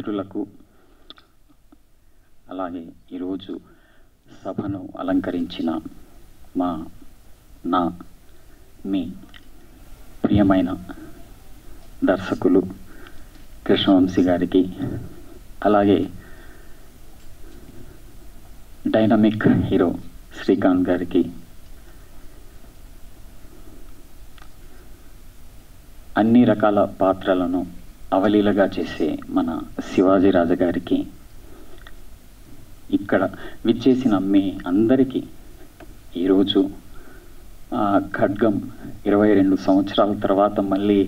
మిత్రులకు అలాగే ఈరోజు సభను అలంకరించిన మీ ప్రియమైన దర్శకులు కృష్ణవంశీ గారికి, అలాగే డైనమిక్ హీరో శ్రీకాంత్ గారికి, అన్ని రకాల పాత్రలను అవలీలగా చేసే మన శివాజీ రాజా గారికి, ఇక్కడ విచ్చేసిన మీ అందరికీ ఈరోజు ఖడ్గం 22 సంవత్సరాల తర్వాత మళ్ళీ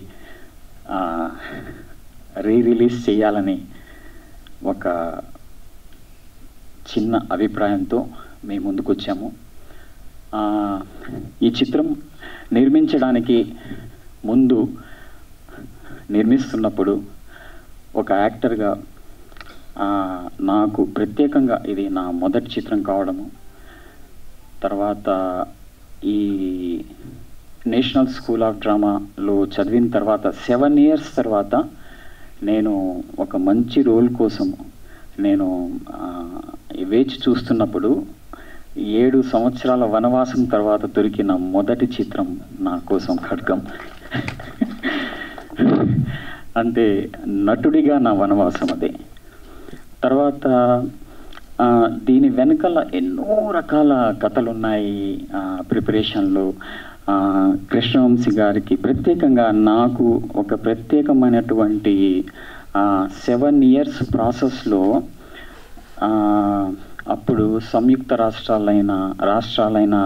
రిలీజ్ చేయాలని ఒక చిన్న అభిప్రాయంతో మేము ముందుకు వచ్చాము. ఈ చిత్రం నిర్మించడానికి ముందు నిర్మిస్తున్నప్పుడు ఒక యాక్టర్గా నాకు ప్రత్యేకంగా ఇది నా మొదటి చిత్రం కావడము, తర్వాత ఈ నేషనల్ స్కూల్ ఆఫ్ డ్రామాలో చదివిన తర్వాత 7 years తర్వాత నేను ఒక మంచి రోల్ కోసం నేను వేచి చూస్తున్నప్పుడు 7 సంవత్సరాల వనవాసం తర్వాత దొరికిన మొదటి చిత్రం నా కోసం ఖడ్గం. అంటే నటుడిగా నా వనవాసం అదే. తర్వాత దీని వెనకాల ఎన్నో రకాల కథలు ఉన్నాయి. ప్రిపరేషన్లో కృష్ణవంశీ గారికి ప్రత్యేకంగా నాకు ఒక ప్రత్యేకమైనటువంటి 7 years ప్రాసెస్లో అప్పుడు సంయుక్త రాష్ట్రాలైన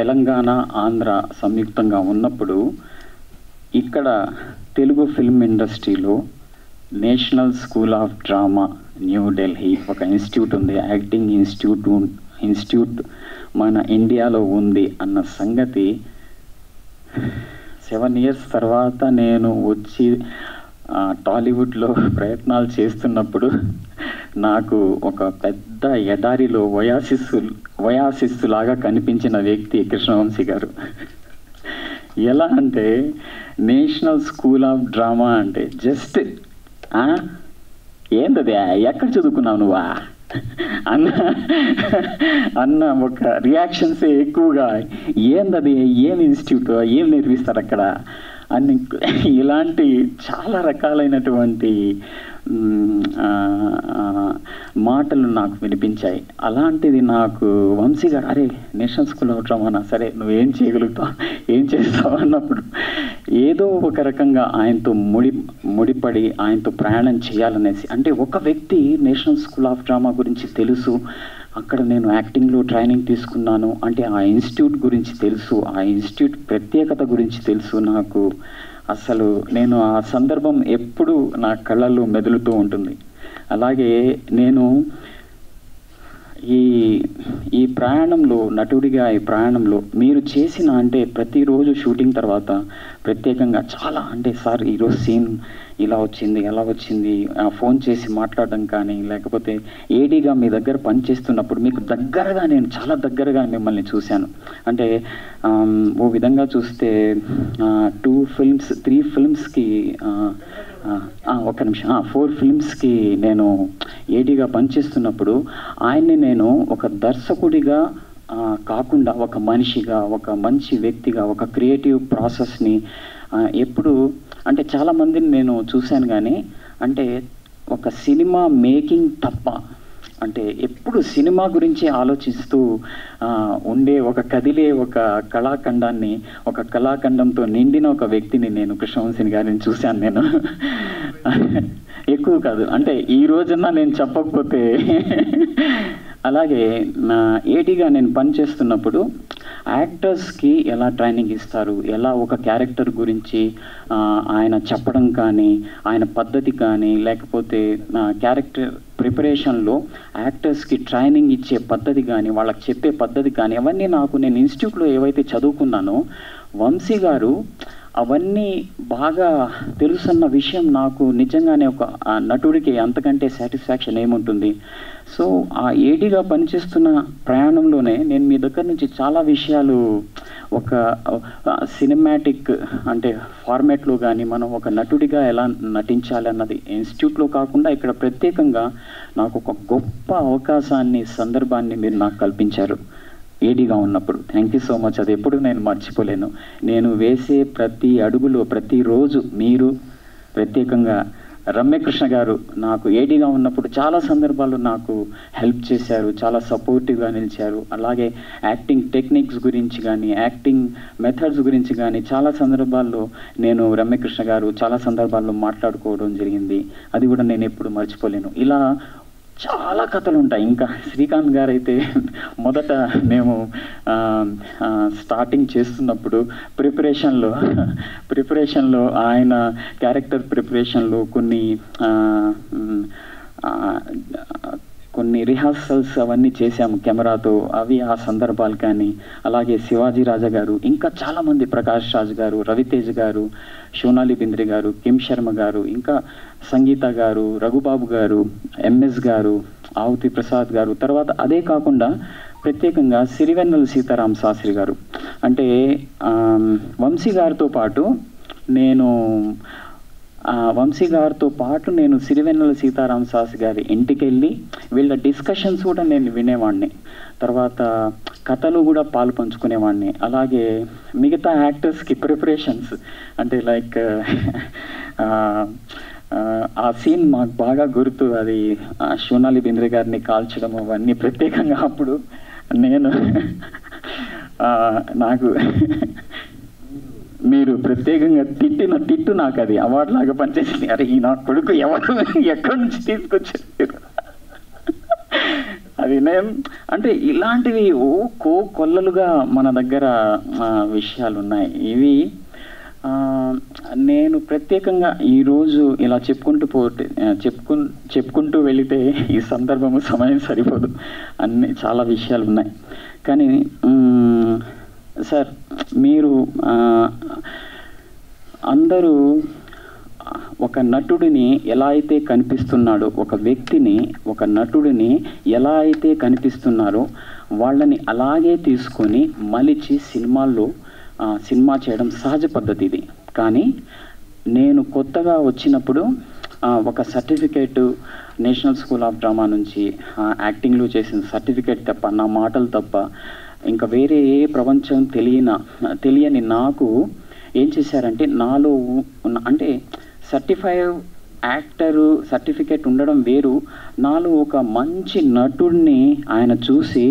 తెలంగాణ, ఆంధ్ర సంయుక్తంగా ఉన్నప్పుడు ఇక్కడ తెలుగు ఫిల్మ్ ఇండస్ట్రీలో national school of drama New Delhi ఒక ఇన్స్టిట్యూట్ ఉంది, యాక్టింగ్ ఇన్స్టిట్యూట్ మన ఇండియాలో ఉంది అన్న సంగతి 7 years తర్వాత నేను వచ్చి టాలీవుడ్లో ప్రయత్నాలు చేస్తున్నప్పుడు నాకు ఒక పెద్ద ఎడారిలో వయాసిస్సు లాగా కనిపించిన వ్యక్తి కృష్ణవంశీ గారు. ఎలా అంటే నేషనల్ స్కూల్ ఆఫ్ డ్రామా అంటే జస్ట్ ఏందది, ఎక్కడ చదువుకున్నావు నువ్వా అన్న ఒక రియాక్షన్సే ఎక్కువగా, ఏందది, ఏం ఇన్స్టిట్యూట్, ఏం నేర్పిస్తారు అక్కడ అని ఇలాంటి చాలా రకాలైనటువంటి మాటలు నాకు వినిపించాయి. అలాంటిది నాకు వంశీ గారు, అరే నేషనల్ స్కూల్ ఆఫ్ డ్రామానా, సరే నువ్వేం చేయగలుగుతావు, ఏం చేస్తావు అన్నప్పుడు ఏదో ఒక రకంగా ఆయనతో ముడిపడి ఆయనతో ప్రయాణం చేయాలనేసి, అంటే ఒక వ్యక్తి నేషనల్ స్కూల్ ఆఫ్ డ్రామా గురించి తెలుసు, అక్కడ నేను యాక్టింగ్లో ట్రైనింగ్ తీసుకున్నాను అంటే ఆ ఇన్స్టిట్యూట్ గురించి తెలుసు, ఆ ఇన్స్టిట్యూట్ ప్రత్యేకత గురించి తెలుసు నాకు. అసలు నేను ఆ సందర్భం ఎప్పుడూ నా కళ్ళల్లో మెదులుతూ ఉంటుంది. అలాగే నేను ఈ ప్రయాణంలో, నటుడిగా ఈ ప్రయాణంలో మీరు చేసిన, అంటే ప్రతిరోజు షూటింగ్ తర్వాత ప్రత్యేకంగా చాలా, అంటే సార్ ఈరోజు సీన్ ఇలా వచ్చింది, ఎలా వచ్చింది, ఫోన్ చేసి మాట్లాడడం కానీ, లేకపోతే ఏడీగా మీ దగ్గర పనిచేస్తున్నప్పుడు మీకు దగ్గరగా, నేను చాలా దగ్గరగా మిమ్మల్ని చూశాను. అంటే ఓ విధంగా చూస్తే 2 films 3 filmsకి ఒక్క నిమిషం 4 filmsకి నేను ఏడీగా పనిచేస్తున్నప్పుడు ఆయన్ని నేను ఒక దర్శకుడిగా కాకుండా ఒక మనిషిగా, ఒక మంచి వ్యక్తిగా, ఒక క్రియేటివ్ ప్రాసెస్ని ఎప్పుడు, అంటే చాలామందిని నేను చూశాను కానీ, అంటే ఒక సినిమా మేకింగ్ తప్ప, అంటే ఎప్పుడు సినిమా గురించి ఆలోచిస్తూ ఉండే ఒక కదిలే ఒక కళాఖండాన్ని, ఒక కళాఖండంతో నిండిన ఒక వ్యక్తిని నేను కృష్ణవంశీ గారిని చూశాను. నేను ఎక్కువ కాదు, అంటే ఈ రోజున నేను చెప్పకపోతే. అలాగే నా ఏడీగా నేను పనిచేస్తున్నప్పుడు యాక్టర్స్కి ఎలా ట్రైనింగ్ ఇస్తారు, ఎలా ఒక క్యారెక్టర్ గురించి ఆయన చెప్పడం కానీ, ఆయన పద్ధతి కానీ, లేకపోతే క్యారెక్టర్ ప్రిపరేషన్లో యాక్టర్స్కి ట్రైనింగ్ ఇచ్చే పద్ధతి కానీ, వాళ్ళకి చెప్పే పద్ధతి కానీ, అవన్నీ నాకు, నేను ఇన్స్టిట్యూట్లో ఏవైతే చదువుకున్నానో వంశీ గారు అవన్నీ బాగా తెలుసన్న విషయం నాకు నిజంగానే ఒక నటుడికి అంతకంటే సాటిస్ఫాక్షన్ ఏముంటుంది. సో ఆ ఏడీగా పనిచేస్తున్న ప్రయాణంలోనే నేను మీ దగ్గర నుంచి చాలా విషయాలు ఒక సినిమాటిక్ అంటే ఫార్మాట్లో కానీ మనం ఒక నటుడిగా ఎలా నటించాలి అన్నది ఇన్స్టిట్యూట్లో కాకుండా ఇక్కడ ప్రత్యేకంగా నాకు ఒక గొప్ప అవకాశాన్ని సందర్భాన్ని మీరు నాకు కల్పించారు ఏడీగా ఉన్నప్పుడు. Thank you so much. అది ఎప్పుడు నేను మర్చిపోలేను. నేను వేసే ప్రతి అడుగులో ప్రతిరోజు మీరు ప్రత్యేకంగా రమ్యకృష్ణ గారు నాకు ఏడీగా ఉన్నప్పుడు చాలా సందర్భాల్లో నాకు హెల్ప్ చేశారు, చాలా సపోర్టివ్గా నిలిచారు. అలాగే యాక్టింగ్ టెక్నిక్స్ గురించి కానీ యాక్టింగ్ మెథడ్స్ గురించి కానీ చాలా సందర్భాల్లో నేను రమ్యకృష్ణ గారు చాలా సందర్భాల్లో మాట్లాడుకోవడం జరిగింది. అది కూడా నేను ఎప్పుడు మర్చిపోలేను. ఇలా చాలా కథలు ఉంటాయి. ఇంకా శ్రీకాంత్ గారు అయితే మొదట మేము స్టార్టింగ్ చేస్తున్నప్పుడు ప్రిపరేషన్లో ఆయన క్యారెక్టర్ ప్రిపరేషన్లో కొన్ని రిహార్సల్స్ అవన్నీ చేశాము కెమెరాతో. అవి ఆ సందర్భాలు కానీ అలాగే శివాజీ రాజా గారు, ఇంకా చాలామంది, ప్రకాష్ రాజ్ గారు, రవితేజ్ గారు, సోనాలి బింద్రే గారు, కిమ్ శర్మ గారు, ఇంకా సంగీత గారు, రఘుబాబు గారు, ఎంఎస్ గారు, ఆవుతి ప్రసాద్ గారు, తర్వాత అదే కాకుండా ప్రత్యేకంగా సిరివెన్నెల సీతారామ శాస్త్రి గారు, అంటే వంశీ గారితో పాటు నేను సిరివెన్నెల సీతారామ శాస్త్రి గారి ఇంటికి వెళ్ళి వీళ్ళ డిస్కషన్స్ కూడా నేను వినేవాడిని. తర్వాత కథలు కూడా పాలు పంచుకునేవాడిని. అలాగే మిగతా యాక్టర్స్కి ప్రిపరేషన్స్ అంటే లైక్ ఆ సీన్ మాకు బాగా గుర్తు. అది సోనాలి బింద్రే గారిని కాల్చడం అవన్నీ ప్రత్యేకంగా అప్పుడు నాకు మీరు ప్రత్యేకంగా తిట్టిన తిట్టు నాకు అది అవార్డు లాగా పనిచేసింది. అరే ఈ నా కొడుకు ఎవరు ఎక్కడి నుంచి తీసుకొచ్చారు అది నేను అంటే ఇలాంటివి కొల్లలుగా మన దగ్గర విషయాలు ఉన్నాయి. ఇవి నేను ప్రత్యేకంగా ఈరోజు ఇలా చెప్పుకుంటూ వెళితే ఈ సందర్భము సమయం సరిపోదు, అన్ని చాలా విషయాలు ఉన్నాయి. కానీ సార్ మీరు అందరూ ఒక నటుడిని ఎలా అయితే కనిపిస్తున్నాడో, ఒక వ్యక్తిని, ఒక నటుడిని ఎలా అయితే కనిపిస్తున్నారో వాళ్ళని అలాగే తీసుకొని మలిచి సినిమా చేయడం సహజ పద్ధతి ఇది. కానీ నేను కొత్తగా వచ్చినప్పుడు ఒక certificate national school of drama నుంచి యాక్టింగ్లో చేసిన సర్టిఫికేట్ తప్ప, నా మాటలు తప్ప ఇంకా వేరే ఏ ప్రపంచం తెలియని నాకు ఏం చేశారంటే, నాలో అంటే యాక్టరు సర్టిఫికేట్ ఉండడం వేరు, నాలో ఒక మంచి నటుడిని ఆయన చూసి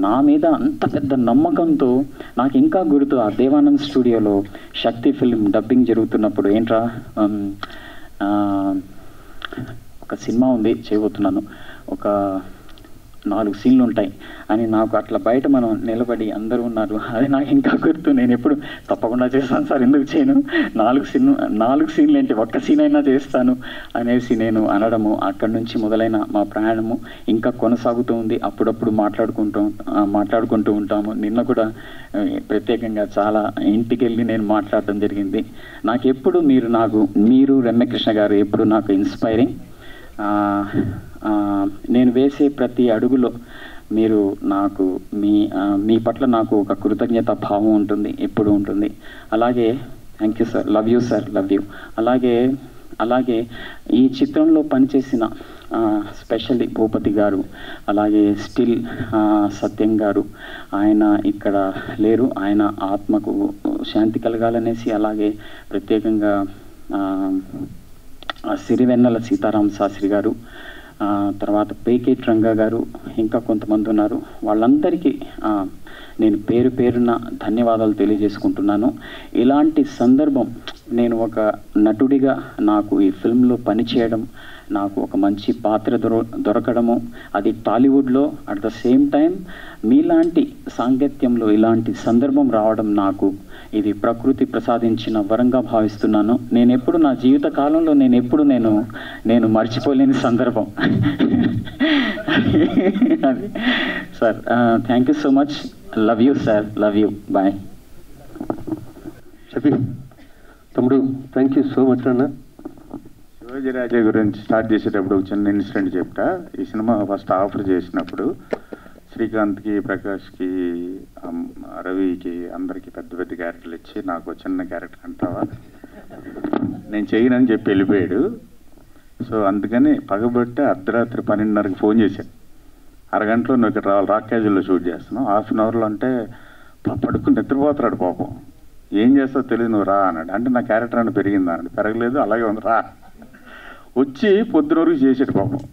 నా మీద అంత పెద్ద నమ్మకంతో, నాకు ఇంకా గుర్తు ఆ దేవానంద్ స్టూడియోలో శక్తి ఫిల్మ్ డబ్బింగ్ జరుగుతున్నప్పుడు, ఏంట్రా ఒక సినిమా ఉంది చేయబోతున్నాను, ఒక 4 సీన్లు ఉంటాయి అని నాకు అట్లా బయట మనం నిలబడి అందరూ ఉన్నారు. అది నాకు ఇంకా గుర్తు. నేను ఎప్పుడు తప్పకుండా చేస్తాను సార్, ఎందుకు చేయను, 4 సీన్లు ఏంటి, ఒక్క సీన్ అయినా చేస్తాను అనేసి నేను అనడము. అక్కడి నుంచి మొదలైన మా ప్రయాణము ఇంకా కొనసాగుతూ ఉంది. అప్పుడప్పుడు మాట్లాడుకుంటూ ఉంటాము. నిన్న కూడా ప్రత్యేకంగా చాలా ఇంటికి వెళ్ళి నేను మాట్లాడటం జరిగింది. నాకు ఎప్పుడు మీరు రమ్యకృష్ణ గారు ఎప్పుడు నాకు ఇన్స్పైరింగ్. నేను వేసే ప్రతి అడుగులో మీరు నాకు మీ పట్ల నాకు ఒక కృతజ్ఞత భావం ఉంటుంది, ఎప్పుడు ఉంటుంది. అలాగే thank you sir, love you sir, love you. అలాగే ఈ చిత్రంలో పనిచేసిన స్పెషల్లీ భూపతి గారు, అలాగే స్టిల్ సత్యం గారు, ఆయన ఇక్కడ లేరు, ఆయన ఆత్మకు శాంతి కలగాలనేసి, అలాగే ప్రత్యేకంగా సిరివెన్నెల సీతారామ శాస్త్రి గారు, తర్వాత పేకేట్ రంగా గారు, ఇంకా కొంతమంది ఉన్నారు. వాళ్ళందరికీ నేను పేరున ధన్యవాదాలు తెలియజేసుకుంటున్నాను. ఇలాంటి సందర్భం నేను ఒక నటుడిగా నాకు ఈ ఫిల్మ్లో పనిచేయడం, నాకు ఒక మంచి పాత్ర దొరకడము, అది టాలీవుడ్లో, అట్ ద సేమ్ టైం మీలాంటి సాంగత్యంలో ఇలాంటి సందర్భం రావడం నాకు ఇది ప్రకృతి ప్రసాదించిన వరంగా భావిస్తున్నాను. నేను ఎప్పుడు నా జీవిత కాలంలో నేను మర్చిపోలేని సందర్భం అది sir. Thank you so much, love you sir, love you, bye. Shafi తమ్ముడు, థ్యాంక్ యూ సో మచ్ అన్న. శివాజీ రాజా గురించి స్టార్ట్ చేసేటప్పుడు ఒక చిన్న ఇన్సిడెంట్ చెప్తా. ఈ సినిమా ఫస్ట్ ఆఫర్ చేసినప్పుడు శ్రీకాంత్కి, ప్రకాష్కి, రవికి అందరికీ పెద్ద పెద్ద క్యారెక్టర్లు ఇచ్చి నాకు చిన్న క్యారెక్టర్ అంటావా, నేను చేయనని చెప్పి వెళ్ళిపోయాడు. సో అందుకని పగబట్టి అర్ధరాత్రి 12:30కి ఫోన్ చేశాను, అరగంటలో నువ్వు ఇక్కడ రావాలి, రాక్ క్యాజువల్లో షూట్ చేస్తున్నావు, హాఫ్ అన్ అవర్లో అంటే పడుకుని నిద్రపోతాడు పాపం, ఏం చేస్తావు తెలియదు, నువ్వు రా అన్నాడు. అంటే నా క్యారెక్టర్ అని పెరిగిందా అన్నాడు. పెరగలేదు, అలాగే ఉంది, రా వచ్చి పొద్దున వరకు చేసాడు పాపం.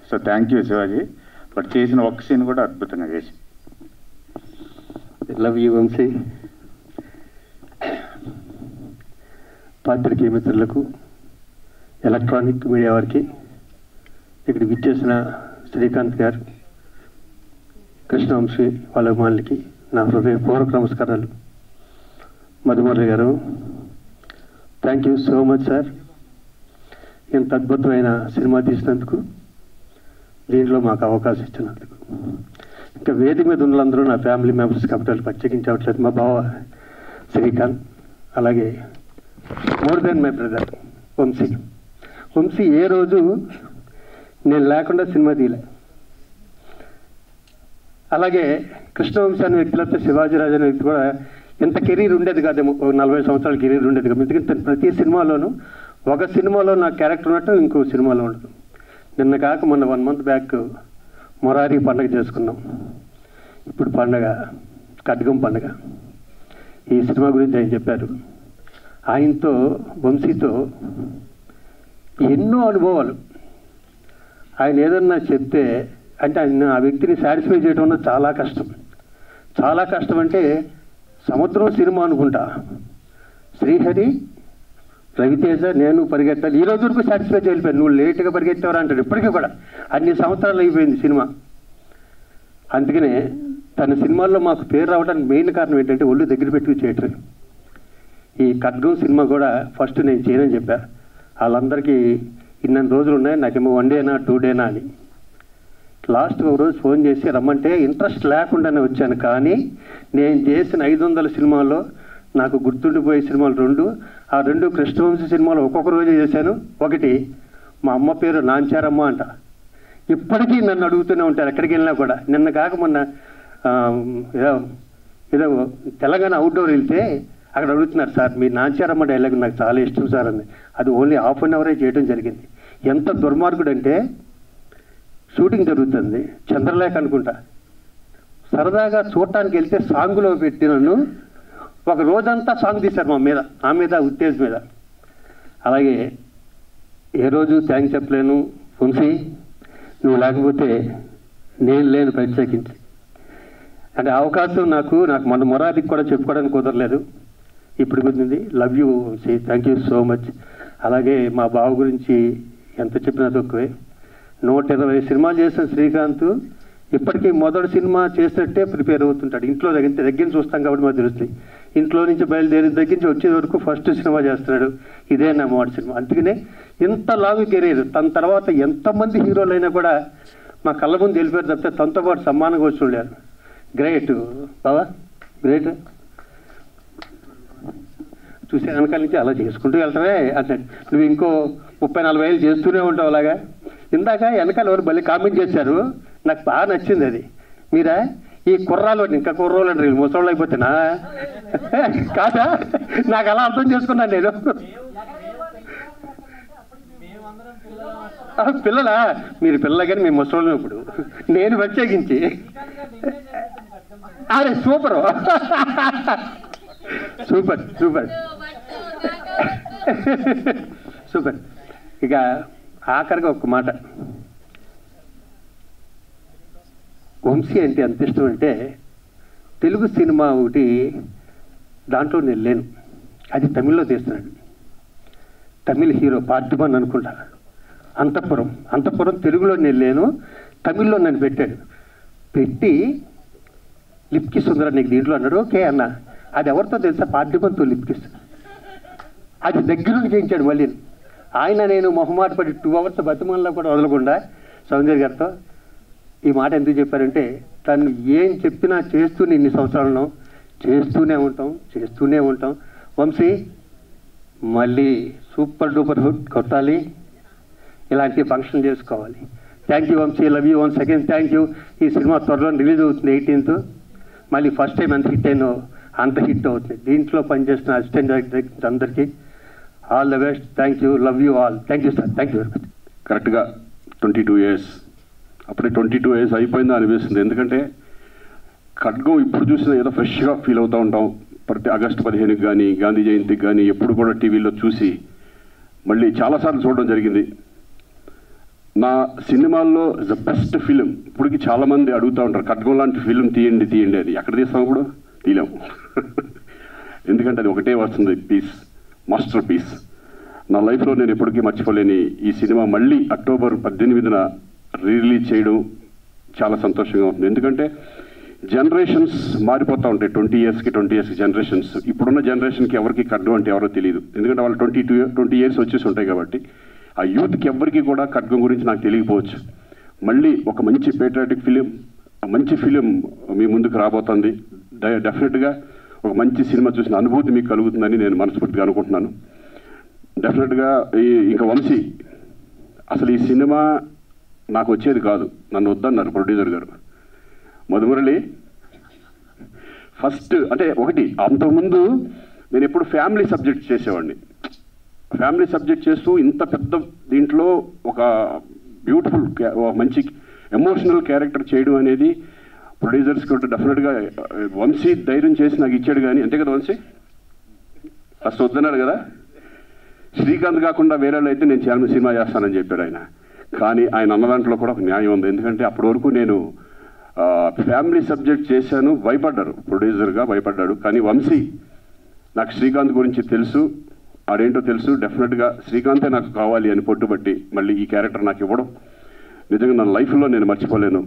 So thank you Sivaji. But చేసిన ఒక్క సీన్ కూడా అద్భుతంగా చేసి. Love you Vamsi. పాత్రికేయ మిత్రులకు, ఎలక్ట్రానిక్ మీడియా వారికి, ఇక్కడ విచ్చేసిన శ్రీకాంత్ గారు, కృష్ణవంశీ వాళ్ళ అభిమానులకి నా హృదయపూర్వక నమస్కారాలు. మధుమురళి గారు, thank you so much sir, ఇంత అద్భుతమైన సినిమా తీసినందుకు, దీంట్లో మాకు అవకాశం ఇచ్చినందుకు. ఇంకా వేదిక మీద ఉన్నందరూ నా ఫ్యామిలీ మెంబర్స్ కాబట్టి ప్రత్యేకించవట్లేదు. మా బావ శ్రీకాంత్, అలాగే more than my brother Vamsi. Vamsi ఏ రోజు నేను లేకుండా సినిమా తీయలే. అలాగే కృష్ణవంశీ అనే వ్యక్తులతో శివాజీరాజు అనే వ్యక్తి కూడా ఇంత కెరీర్ ఉండేది కాదేమో, 40 సంవత్సరాల కెరీర్ ఉండేది కాదు. ఎందుకంటే ప్రతి సినిమాలోనూ ఒక సినిమాలో నా క్యారెక్టర్ ఉన్నట్టు ఇంకో సినిమాలో ఉండదు. నిన్న కాక మొన్న 1 month బ్యాక్ మొరారి పండుగ చేసుకున్నాం. ఇప్పుడు పండగ ఖడ్గం పండుగ. ఈ సినిమా గురించి ఆయన చెప్పారు. ఆయనతో వంశీతో ఎన్నో అనుభవాలు. ఆయన ఏదన్నా చెప్తే అంటే ఆయన ఆ వ్యక్తిని సాటిస్ఫై చేయడం అన్నది చాలా కష్టం. చాలా కష్టం అంటే సముద్రం సినిమా అనుకుంటా, శ్రీహరి, రవితేజ, నేను పరిగెత్తాలి. ఈ రోజు వరకు సాటిస్ఫై చేయలేకపోయాను. నువ్వు లేట్గా పరిగెత్తావరా అంటాడు. ఇప్పటికీ కూడా అన్ని సంవత్సరాలు అయిపోయింది సినిమా. అందుకనే తన సినిమాల్లో మాకు పేరు రావడానికి మెయిన్ కారణం ఏంటంటే ఒళ్ళు దగ్గర పెట్టుకు చేయటం. ఈ ఖడ్గం సినిమా కూడా ఫస్ట్ నేను చేయనని చెప్పా. వాళ్ళందరికీ ఇన్ని రోజులు ఉన్నాయి, నాకేమో 1 డేనా 2 డేనా అని. లాస్ట్ ఒక రోజు ఫోన్ చేసి రమ్మంటే ఇంట్రెస్ట్ లేకుండానే వచ్చాను. కానీ నేను చేసిన 500 సినిమాల్లో నాకు గుర్తుండిపోయే సినిమాలు 2. ఆ 2 కృష్ణవంశీ సినిమాలు ఒక్కొక్క రోజే చేశాను. ఒకటి మా అమ్మ పేరు నాంచారమ్మ అంట. ఇప్పటికీ నన్ను అడుగుతూనే ఉంటారు ఎక్కడికి వెళ్ళినా కూడా. నిన్న కాక మొన్న ఏదో తెలంగాణ అవుట్డోర్ వెళ్తే అక్కడ అడుగుతున్నారు, సార్ మీ నాంచారమ్మ డైలాగ్ నాకు చాలా ఇష్టం సార్ అని. అది ఓన్లీ ½ an hour చేయడం జరిగింది. ఎంత దుర్మార్గుడు అంటే షూటింగ్ జరుగుతుంది, చంద్రలేఖ అనుకుంటా, సరదాగా చూడటానికి వెళ్తే సాంగులో పెట్టి నన్ను ఒక రోజంతా సాంగ్ తీశారు మా మీద, ఆ మీద ఉత్తేజ్ మీద. అలాగే ఏ రోజు థ్యాంక్స్ చెప్పలేను వంశీ, నువ్వు లేకపోతే నేను లేను ప్రత్యేకించి. అంటే అవకాశం నాకు మన మొరాదికి కూడా చెప్పుకోవడానికి కుదరలేదు, ఇప్పుడు కుదిరింది. Love you Vamsi, thank you so much. అలాగే మా బావ గురించి ఎంత చెప్పినా తక్కువే. 120 సినిమాలు చేసిన శ్రీకాంత్ ఇప్పటికీ మొదటి సినిమా చేసినట్టే ప్రిపేర్ అవుతుంటాడు. ఇంట్లో దగ్గర చూస్తాం కాబట్టి మాకు తెలుస్తుంది. ఇంట్లో నుంచి బయలుదేరి దగ్గర నుంచి వచ్చే వరకు ఫస్ట్ సినిమా చేస్తున్నాడు. ఇదే నా మొదటి సినిమా. అందుకనే ఇంత లాంగ్ కెరీర్. తన తర్వాత ఎంతమంది హీరోలు అయినా కూడా మా కళ్ళ ముందు వెళ్ళిపోయారు తప్పితే తనతో పాటు సమానంగా వచ్చి ఉండేవారు. గ్రేట్ బావా, గ్రేట్. చూసే వెనకాల నుంచి అలా చేసుకుంటూ వెళ్తావే అంటాడు. నువ్వు ఇంకో 30-40 ఏళ్ళు చేస్తూనే ఉంటావు అలాగా. ఇందాక వెనకాల ఎవరు మళ్ళీ కామెంట్ చేశారు, నాకు బాగా నచ్చింది అది. మీరా ఈ కుర్రాలు ఇంకా కుర్రోళ్ళు అంటారు, ముసళ్ళు అయిపోతేనా కాదా? నాకు అలా అర్థం చేసుకున్నాను నేను. పిల్లలా? మీరు పిల్లలు కానీ మేము ముసళ్ళు. ఇప్పుడు నేను ప్రత్యేకించి అరే సూపర్ సూపర్ సూపర్ సూపర్. ఇక ఆఖరిగా ఒక మాట, వంశీ అంటే ఎంత ఇష్టం అంటే తెలుగు సినిమా ఒకటి దాంట్లో నేను లేను, అది తమిళ్లో తీస్తున్నాడు. తమిళ్ హీరో పార్థిబన్ అనుకుంటా, అంతఃపురం తెలుగులో నేను లేను, తమిళ్లో నన్ను పెట్టాడు. పెట్టి లిప్ కిస్ ఉందిరా నీకు దీంట్లో అన్నాడు. ఓకే అన్న. అది ఎవరితో తెలుసా? పార్థిబన్తో లిప్ కిస్. అది దగ్గర నుండి చేయించాడు. మళ్ళీ ఆయన నేను మొహమాట పడి 2 hours బతిమల్లో కూడా వదలకుండా సౌందర్య గారితో ఈ మాట ఎందుకు చెప్పారంటే, తను ఏం చెప్పినా చేస్తూనే ఇన్ని సంవత్సరాలను చేస్తూనే ఉంటాం. వంశీ మళ్ళీ సూపర్ డూపర్ హిట్ కొట్టాలి, ఇలాంటి ఫంక్షన్ చేసుకోవాలి. Thank you Vamsi, love you once again, thank you. ఈ సినిమా త్వరలో రిలీజ్ అవుతుంది 18th. మళ్ళీ ఫస్ట్ టైం ఎంత హిట్ అయినో అంత హిట్ అవుతుంది. దీంట్లో పనిచేస్తున్న అసిస్టెంట్ డైరెక్టర్ అందరికీ all the best. Thank you, love you all. Thank you sir, thank you very much. కరెక్ట్గా 22 years, అప్పుడే 22 years అయిపోయిందా అనిపిస్తుంది. ఎందుకంటే ఖడ్గం ఇప్పుడు చూసినా ఏదో ఫ్రెష్గా ఫీల్ అవుతూ ఉంటాం. ప్రతి ఆగస్టు 15కి కానీ గాంధీ జయంతికి కానీ ఎప్పుడు కూడా టీవీలో చూసి మళ్ళీ చాలాసార్లు చూడడం జరిగింది. నా సినిమాల్లో ద బెస్ట్ ఫిలిం ఇప్పటికి చాలామంది అడుగుతూ ఉంటారు, ఖడ్గం లాంటి ఫిలిం తీయండి తీయండి అని. ఎక్కడ తీస్తాం కూడా తీయలేము. ఎందుకంటే అది ఒకటే వస్తుంది, పీస్, మాస్టర్ పీస్. నా లైఫ్లో నేను ఎప్పటికీ మర్చిపోలేని ఈ సినిమా మళ్ళీ అక్టోబర్ 18న రిలీజ్ చేయడం చాలా సంతోషంగా ఉంటుంది. ఎందుకంటే జనరేషన్స్ మారిపోతూ ఉంటాయి. 20 years జనరేషన్స్. ఇప్పుడున్న జనరేషన్కి ఎవరికి ఖడ్గం అంటే ఎవరో తెలియదు. ఎందుకంటే వాళ్ళు 20 years వచ్చేసి ఉంటాయి కాబట్టి ఆ యూత్కి ఎవరికి కూడా ఖడ్గం గురించి నాకు తెలియకపోవచ్చు. మళ్ళీ ఒక మంచి పేట్రియాటిక్ ఫిలిం, మంచి ఫిలిం మీ ముందుకు రాబోతుంది. డెఫినెట్గా ఒక మంచి సినిమా చూసిన అనుభూతి మీకు కలుగుతుందని నేను మనస్ఫూర్తిగా అనుకుంటున్నాను. డెఫినెట్గా ఇంకా వంశీ, అసలు ఈ సినిమా నాకు వచ్చేది కాదు, నన్ను వద్దన్నారు ప్రొడ్యూసర్ గారు. మధుమురళి ఫస్ట్ అంటే ఒకటి, అంతకుముందు నేను ఎప్పుడు ఫ్యామిలీ సబ్జెక్ట్ చేసేవాడిని. ఫ్యామిలీ సబ్జెక్ట్ చేస్తూ ఇంత పెద్ద దీంట్లో ఒక బ్యూటిఫుల్ మంచి ఎమోషనల్ క్యారెక్టర్ చేయడం అనేది ప్రొడ్యూసర్స్ కూడా డెఫినెట్గా వంశీ ధైర్యం చేసి నాకు ఇచ్చాడు. కానీ అంతే కదా వంశీ, ఫస్ట్ వద్దన్నాడు కదా. శ్రీకాంత్ కాకుండా వేరే అయితే నేను చాలా సినిమా చేస్తానని చెప్పాడు ఆయన. కానీ ఆయన అన్న దాంట్లో కూడా ఒక న్యాయం ఉంది. ఎందుకంటే అప్పటి వరకు నేను ఫ్యామిలీ సబ్జెక్ట్ చేశాను, భయపడ్డారు, ప్రొడ్యూసర్గా భయపడ్డాడు. కానీ వంశీ నాకు శ్రీకాంత్ గురించి తెలుసు, ఆడేంటో తెలుసు. డెఫినెట్గా శ్రీకాంతే నాకు కావాలి అని పట్టుబట్టి మళ్ళీ ఈ క్యారెక్టర్ నాకు ఇవ్వడం నిజంగా నా లైఫ్లో నేను మర్చిపోలేను.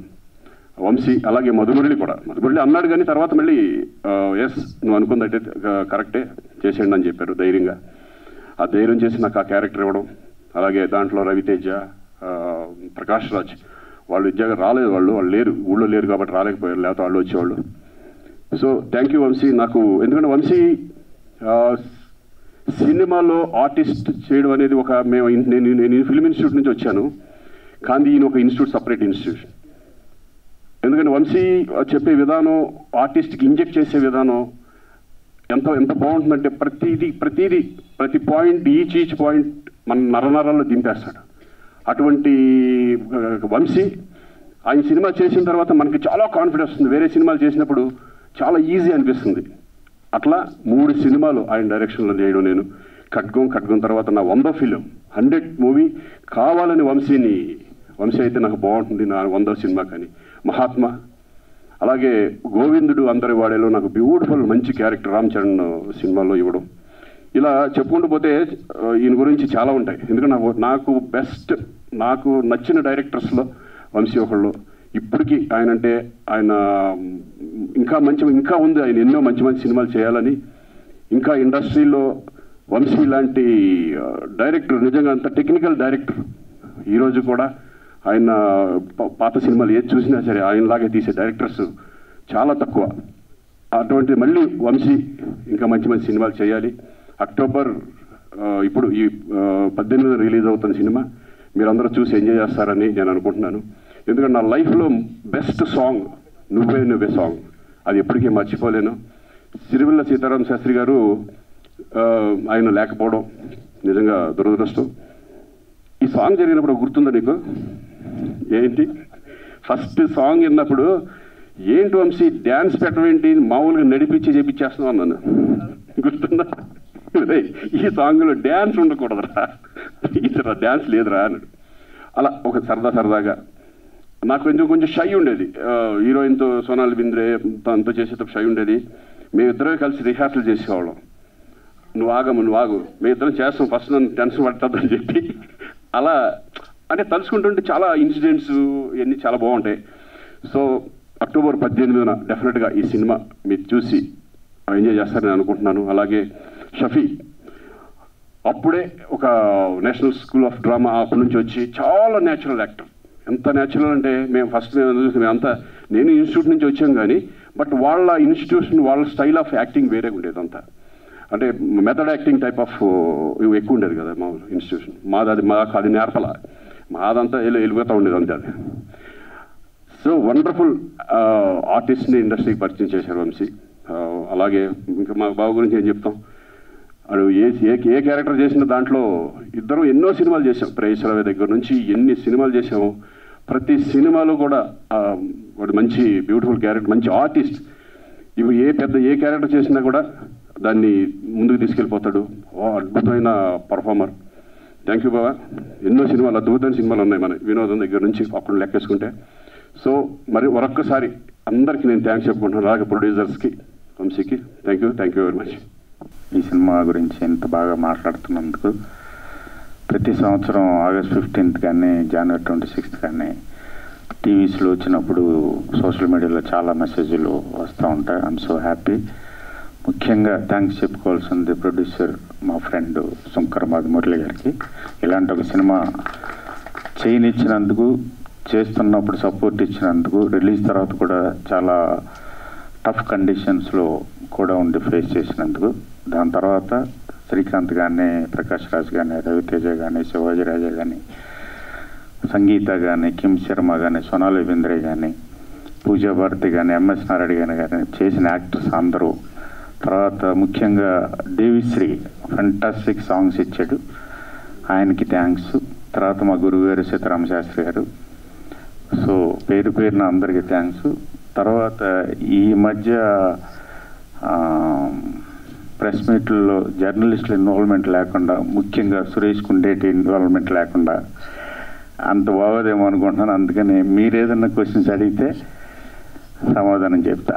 వంశీ అలాగే మధుమురళి కూడా. మధుమురళి అన్నాడు కానీ తర్వాత మళ్ళీ ఎస్ నువ్వు అనుకుందంటే కరెక్టే చేసేయండి అని చెప్పారు ధైర్యంగా. ఆ ధైర్యం చేసి నాకు ఆ క్యారెక్టర్ ఇవ్వడం. అలాగే దాంట్లో రవితేజ, ప్రకాష్ రాజ్ వాళ్ళు ఇచ్చాక రాలేదు, వాళ్ళు లేరు, ఊళ్ళో లేరు కాబట్టి రాలేకపోయారు, లేకపోతే వాళ్ళు వచ్చేవాళ్ళు. So thank you Vamsi. నాకు ఎందుకంటే వంశీ సినిమాలో ఆర్టిస్ట్ చేయడం అనేది ఒక నేను ఫిల్మ్ ఇన్స్టిట్యూట్ నుంచి వచ్చాను, కానీ ఈయన ఒక ఇన్స్టిట్యూట్, సపరేట్ ఇన్స్టిట్యూషన్. ఎందుకంటే వంశీ చెప్పే విధానం, ఆర్టిస్ట్కి ఇంజెక్ట్ చేసే విధానం ఎంత బాగుంటుందంటే ప్రతి పాయింట్, ఈచ్ పాయింట్ మన నరనరాల్లో దింపేస్తాడు. అటువంటి వంశీ ఆయన సినిమా చేసిన తర్వాత మనకి చాలా కాన్ఫిడెన్స్ వస్తుంది. వేరే సినిమాలు చేసినప్పుడు చాలా ఈజీ అనిపిస్తుంది. అట్లా 3 సినిమాలు ఆయన డైరెక్షన్లో చేయడం నేను. ఖడ్గం తర్వాత నా 100వ ఫిలిం, 100 మూవీ కావాలని వంశీ అయితే నాకు బాగుంటుంది నా 100వ సినిమా. కానీ మహాత్మా, అలాగే గోవిందుడు అందరి వాడేలో నాకు బ్యూటిఫుల్ మంచి క్యారెక్టర్ రామ్ చరణ్ సినిమాలో ఇవ్వడం. ఇలా చెప్పుకుంటూ పోతే ఈయన గురించి చాలా ఉంటాయి. ఎందుకంటే నాకు నచ్చిన డైరెక్టర్స్లో వంశీ ఒకళ్ళు. ఇప్పటికీ ఆయన ఇంకా ఉంది, ఆయన ఎన్నో మంచి సినిమాలు చేయాలని. ఇంకా ఇండస్ట్రీలో వంశీ లాంటి డైరెక్టర్, నిజంగా అంత టెక్నికల్ డైరెక్టర్ ఈరోజు కూడా ఆయన పాత సినిమాలు ఏది చూసినా సరే ఆయనలాగే తీసే డైరెక్టర్స్ చాలా తక్కువ. అటువంటి మళ్ళీ వంశీ ఇంకా మంచి సినిమాలు చేయాలి. అక్టోబర్ ఇప్పుడు ఈ 18న రిలీజ్ అవుతున్న సినిమా మీరందరూ చూసి ఎంజాయ్ చేస్తారని నేను అనుకుంటున్నాను. ఎందుకంటే నా లైఫ్లో బెస్ట్ సాంగ్ నువ్వే సాంగ్, అది ఎప్పటికీ మర్చిపోలేను. సిరివెల్ల సీతారామ శాస్త్రి గారు ఆయన లేకపోవడం నిజంగా దురదృష్టం. ఈ సాంగ్ జరిగినప్పుడు గుర్తుందా నీకు? ఏంటి ఫస్ట్ సాంగ్ విన్నప్పుడు ఏంటి వంశీ డ్యాన్స్ పెట్టవేంటి, మామూలుగా నడిపించి చేపించేస్తున్నాం అన్నాను. గుర్తుందా? ఈ సాంగ్లో డ్యాన్స్ ఉండకూడదురా, డ్యాన్స్ లేదురా అన్నాడు. అలా ఒక సరదాగా నాకు కొంచెం షై ఉండేది. హీరోయిన్తో సోనాలి బింద్రే తనతో చేసేటప్పుడు షై ఉండేది. మేమిద్దరే కలిసి రిహార్సల్ చేసేవాళ్ళం. నువ్వు ఆగు, మేమిద్దరం చేస్తాం, ఫస్ట్ నన్ను టెన్షన్ పడుతుందని చెప్పి. అలా అంటే తలుచుకుంటుంటే చాలా ఇన్సిడెంట్స్ ఇవన్నీ చాలా బాగుంటాయి. సో అక్టోబర్ 18న డెఫినెట్గా ఈ సినిమా మీరు చూసి ఎంజాయ్ చేస్తారని అనుకుంటున్నాను. అలాగే షఫీ అప్పుడే ఒక నేషనల్ స్కూల్ ఆఫ్ డ్రామా అప్పటి నుంచి వచ్చి చాలా న్యాచురల్ యాక్టర్. ఎంత న్యాచురల్ అంటే నేను ఇన్స్టిట్యూట్ నుంచి వచ్చాం కానీ బట్ వాళ్ళ ఇన్స్టిట్యూషన్, వాళ్ళ స్టైల్ ఆఫ్ యాక్టింగ్ వేరే ఉండేది. అంతా అంటే మెథడ్ యాక్టింగ్ టైప్ ఆఫ్ ఎక్కువ ఉండేది కదా మా ఇన్స్టిట్యూషన్. మాకు అది నేర్పల, మాదంతా వెళ్ళిపోతూ ఉండేది అంతే. అది సో వండర్ఫుల్ ఆర్టిస్ట్ని ఇండస్ట్రీకి పరిచయం చేశారు వంశీ. అలాగే ఇంకా మా బావ గురించి ఏం చెప్తాం, వాడు ఏ క్యారెక్టర్ చేసిన దాంట్లో ఇద్దరం ఎన్నో సినిమాలు చేసాం. ప్రేయసరావు దగ్గర నుంచి ఎన్ని సినిమాలు చేసాము. ప్రతి సినిమాలో కూడా వాడు మంచి బ్యూటిఫుల్ క్యారెక్టర్, మంచి ఆర్టిస్ట్. ఇప్పుడు ఏ క్యారెక్టర్ చేసినా కూడా దాన్ని ముందుకు తీసుకెళ్ళిపోతాడు. అద్భుతమైన పర్ఫార్మర్. థ్యాంక్ యూ బాబా. ఎన్నో సినిమాలు, అద్భుతమైన సినిమాలు ఉన్నాయి మన వినోదం దగ్గర నుంచి అప్పుడు లెక్కేసుకుంటే. సో మరి మరొక్కసారి అందరికీ నేను థ్యాంక్స్ చెప్పుకుంటున్నాను. అలాగే ప్రొడ్యూసర్స్కి, వంశీకి థ్యాంక్ యూ వెరీ మచ్. ఈ సినిమా గురించి ఎంత బాగా మాట్లాడుతున్నందుకు. ప్రతి సంవత్సరం ఆగస్ట్ 15th కానీ జనవరి 26th కానీ టీవీస్లో వచ్చినప్పుడు సోషల్ మీడియాలో చాలా మెసేజ్లు వస్తూ ఉంటాయి. I'm so happy. ముఖ్యంగా థ్యాంక్స్ చెప్పుకోవాల్సింది ప్రొడ్యూసర్ మా ఫ్రెండ్ సుంకరమాది మురళి గారికి. ఇలాంటి ఒక సినిమా చేయనిచ్చినందుకు, చేస్తున్నప్పుడు సపోర్ట్ ఇచ్చినందుకు, రిలీజ్ తర్వాత కూడా చాలా టఫ్ కండిషన్స్లో కూడా ఉండి ఫేస్ చేసినందుకు. దాని తర్వాత శ్రీకాంత్ కానీ, ప్రకాష్ రాజ్ కానీ, రవితేజ కానీ, శివాజీ రాజా కానీ, సంగీత కానీ, కిమ్ శర్మ కానీ, సోనాలి బింద్రే కానీ, పూజా భారతి కానీ, ఎంఎస్ నారాయణ కానీ చేసిన యాక్టర్స్ అందరూ. తర్వాత ముఖ్యంగా దేవిశ్రీ ఫెంటాస్టిక్ సాంగ్స్ ఇచ్చాడు, ఆయనకి థ్యాంక్స్. తర్వాత మా గురువుగారు సీతారామ శాస్త్రి గారు. సో పేరున అందరికీ థ్యాంక్స్. తర్వాత ఈ మధ్య ప్రెస్ మీట్లలో జర్నలిస్టుల ఇన్వాల్వ్మెంట్ లేకుండా, ముఖ్యంగా సురేష్ కుండేటి ఇన్వాల్వ్మెంట్ లేకుండా అంత బాగోదేమో అనుకుంటున్నాను. అందుకని మీరు ఏదన్నా క్వశ్చన్స్ అడిగితే సమాధానం చెప్తా.